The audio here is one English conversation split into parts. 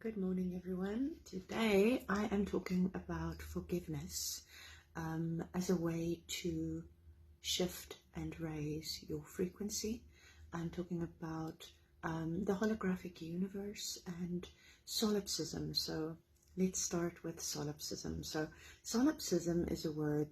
Good morning, everyone. Today I am talking about forgiveness as a way to shift and raise your frequency. I'm talking about the holographic universe and solipsism. So let's start with solipsism. So solipsism is a word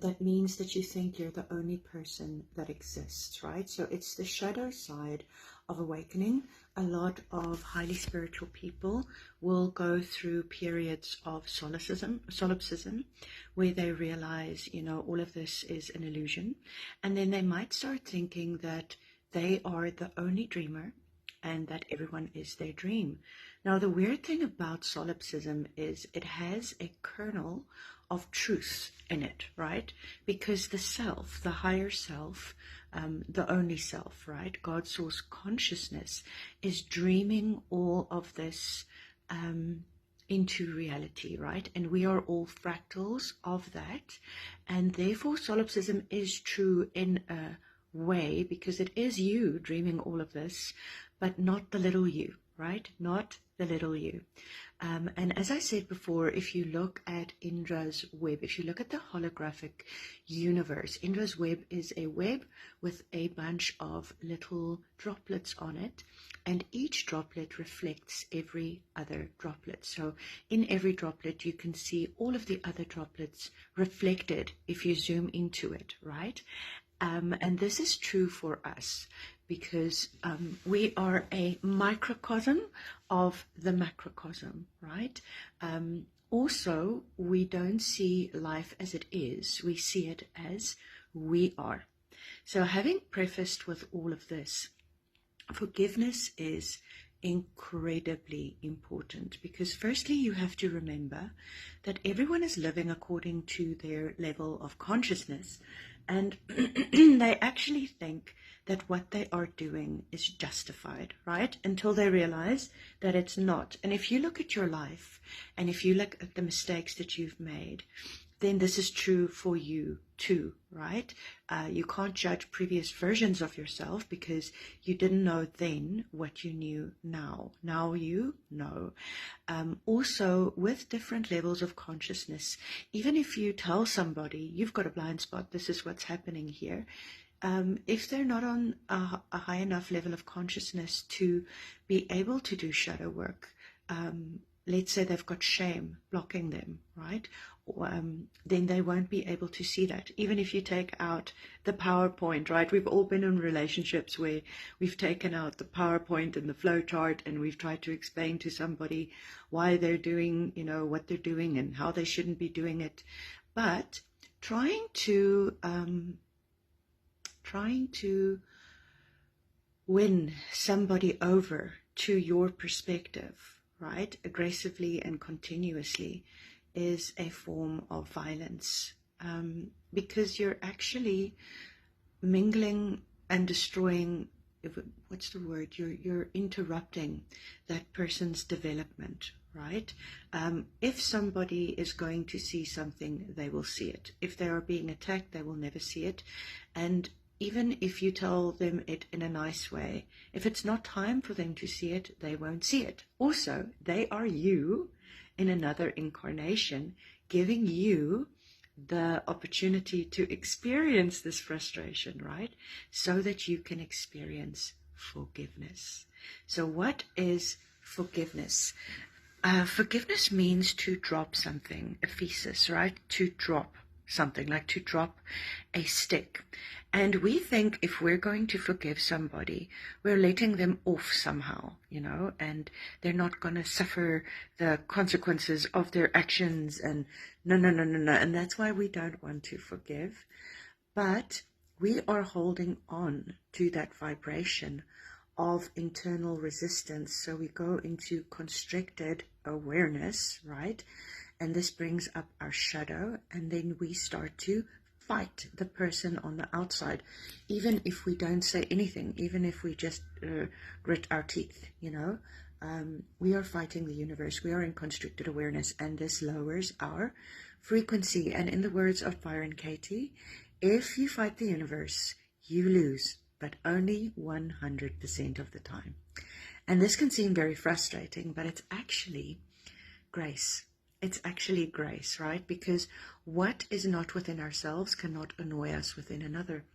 that means that you think you're the only person that exists, right? So it's the shadow side of awakening. A lot of highly spiritual people will go through periods of solipsism, where they realize, all of this is an illusion. And then they might start thinking that they are the only dreamer and that everyone is their dream. Now, the weird thing about solipsism is it has a kernel of truth in it, right? Because the self, the higher self, the only self, right? God's source consciousness is dreaming all of this into reality, right? And we are all fractals of that. And therefore, solipsism is true in a way because it is you dreaming all of this, but not the little you, right? Not the little you. And as I said before, if you look at Indra's web, if you look at the holographic universe, Indra's web is a web with a bunch of little droplets on it, and each droplet reflects every other droplet. So in every droplet, you can see all of the other droplets reflected if you zoom into it, right? And this is true for us because we are a microcosm of the macrocosm, right? Also, we don't see life as it is. We see it as we are. So having prefaced with all of this, forgiveness is incredibly important because firstly you have to remember that everyone is living according to their level of consciousness, and they actually think that what they are doing is justified, right? Until they realize that it's not. And if you look at your life and if you look at the mistakes that you've made, then this is true for you too, right? You can't judge previous versions of yourself because you didn't know then what you knew now. Now you know. Also, with different levels of consciousness, even if you tell somebody, you've got a blind spot, this is what's happening here, if they're not on a high enough level of consciousness to be able to do shadow work, let's say they've got shame blocking them, right? Then they won't be able to see that. Even if you take out the PowerPoint, right? We've all been in relationships where we've taken out the PowerPoint and the flow chart and we've tried to explain to somebody why they're doing, what they're doing and how they shouldn't be doing it. But trying to win somebody over to your perspective, right, aggressively and continuously, is a form of violence, because you're actually mingling and destroying, what's the word, you're interrupting that person's development, right? If somebody is going to see something, they will see it. If they are being attacked, they will never see it. And even if you tell them it in a nice way, if it's not time for them to see it, they won't see it. Also, they are you in another incarnation, giving you the opportunity to experience this frustration, right? So that you can experience forgiveness. So what is forgiveness? Forgiveness means to drop something, a thesis, right? To drop something, like to drop a stick. And we think if we're going to forgive somebody, we're letting them off somehow, and they're not going to suffer the consequences of their actions. And no. And that's why we don't want to forgive. But we are holding on to that vibration of internal resistance. So we go into constricted awareness, right? And this brings up our shadow, and then we start to fight the person on the outside, even if we don't say anything, even if we just grit our teeth, we are fighting the universe. We are in constricted awareness, and this lowers our frequency. And in the words of Byron Katie, if you fight the universe, you lose, but only 100% of the time. And this can seem very frustrating, but it's actually grace. It's actually grace, right? Because what is not within ourselves cannot annoy us within another.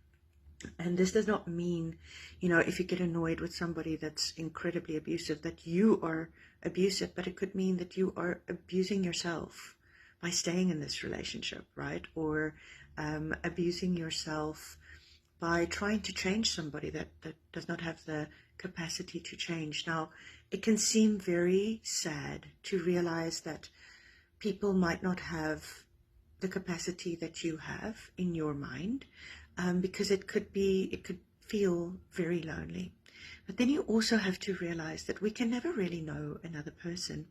And this does not mean, if you get annoyed with somebody that's incredibly abusive, that you are abusive, but it could mean that you are abusing yourself by staying in this relationship, right? Or abusing yourself by trying to change somebody that does not have the capacity to change. Now, it can seem very sad to realize that people might not have the capacity that you have in your mind, because it could feel very lonely. But then you also have to realize that we can never really know another person,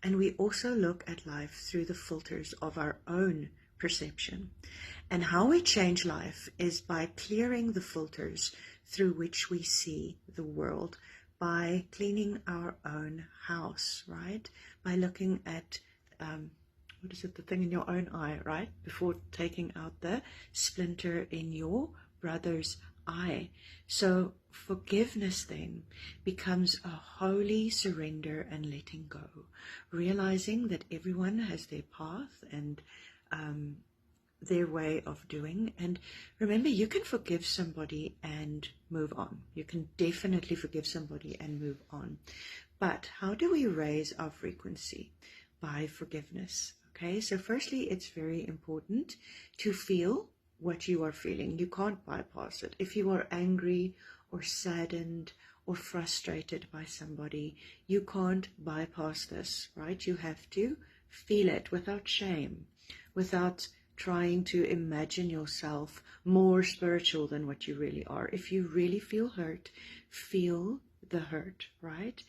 and we also look at life through the filters of our own perception. And how we change life is by clearing the filters through which we see the world, by cleaning our own house, right? By looking at the thing in your own eye, right? Before taking out the splinter in your brother's eye. So forgiveness then becomes a holy surrender and letting go, realizing that everyone has their path and their way of doing. And remember, you can forgive somebody and move on. You can definitely forgive somebody and move on. But how do we raise our frequency? By forgiveness. Okay, so firstly, it's very important to feel what you are feeling. You can't bypass it. If you are angry or saddened or frustrated by somebody, you can't bypass this, right? You have to feel it without shame, without trying to imagine yourself more spiritual than what you really are. If you really feel hurt, feel the hurt, right?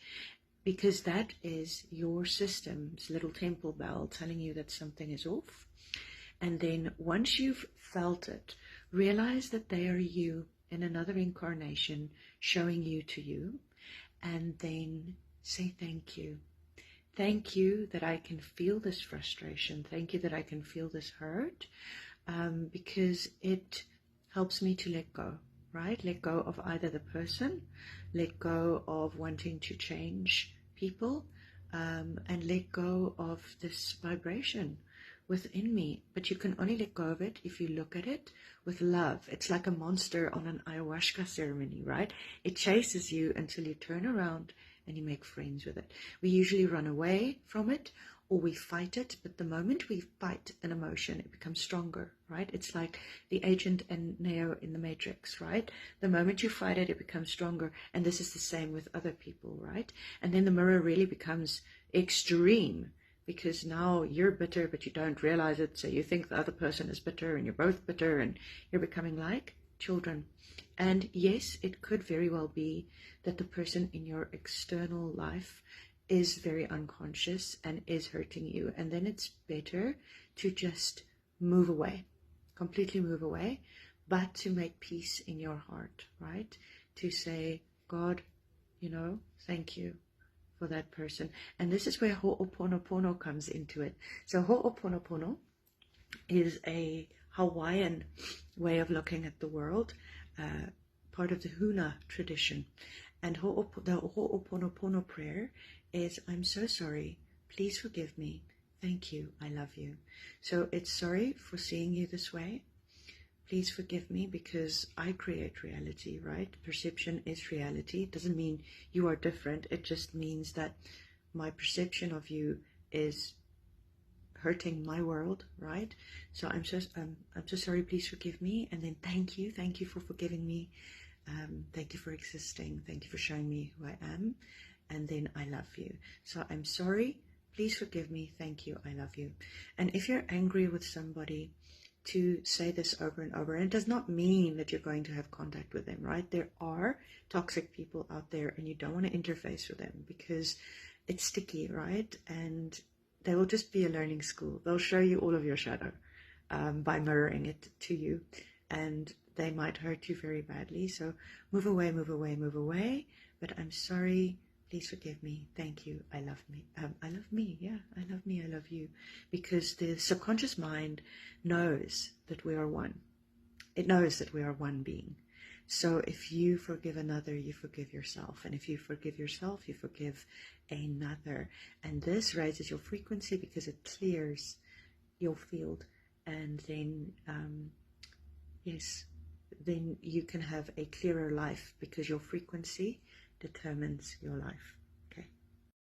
Because that is your system's little temple bell telling you that something is off. And then once you've felt it, realize that they are you in another incarnation showing you to you. And then say thank you. Thank you that I can feel this frustration. Thank you that I can feel this hurt, because it helps me to let go, right? Let go of either the person, let go of wanting to change people, and let go of this vibration within me. But you can only let go of it if you look at it with love. It's like a monster on an ayahuasca ceremony, right? It chases you until you turn around and you make friends with it. We usually run away from it or we fight it, but the moment we fight an emotion, it becomes stronger, right? It's like the agent and Neo in the Matrix, right? The moment you fight it, it becomes stronger. And this is the same with other people, right? And then the mirror really becomes extreme, because now you're bitter, but you don't realize it. So you think the other person is bitter and you're both bitter and you're becoming like children. And yes, it could very well be that the person in your external life is very unconscious and is hurting you. And then it's better to just move away, completely move away, but to make peace in your heart, right? To say, God, thank you for that person. And this is where Ho'oponopono comes into it. So Ho'oponopono is a Hawaiian way of looking at the world, part of the Huna tradition. And the Ho'oponopono prayer is, I'm so sorry, please forgive me, thank you, I love you. So it's sorry for seeing you this way. Please forgive me because I create reality, right? Perception is reality. It doesn't mean you are different. It just means that my perception of you is hurting my world, right? So I'm so sorry, please forgive me. And then thank you for forgiving me. Thank you for existing. Thank you for showing me who I am. And then I love you. So I'm sorry, please forgive me. Thank you, I love you. And if you're angry with somebody, to say this over and over. And it does not mean that you're going to have contact with them, right? There are toxic people out there and you don't want to interface with them because it's sticky, right? And they will just be a learning school. They'll show you all of your shadow by mirroring it to you. And they might hurt you very badly. So move away, move away, move away. But I'm sorry. Please forgive me. Thank you. I love me. I love me. Yeah, I love me. I love you. Because the subconscious mind knows that we are one. It knows that we are one being. So if you forgive another, you forgive yourself. And if you forgive yourself, you forgive another. And this raises your frequency because it clears your field. And then, yes, then you can have a clearer life because your frequency determines your life.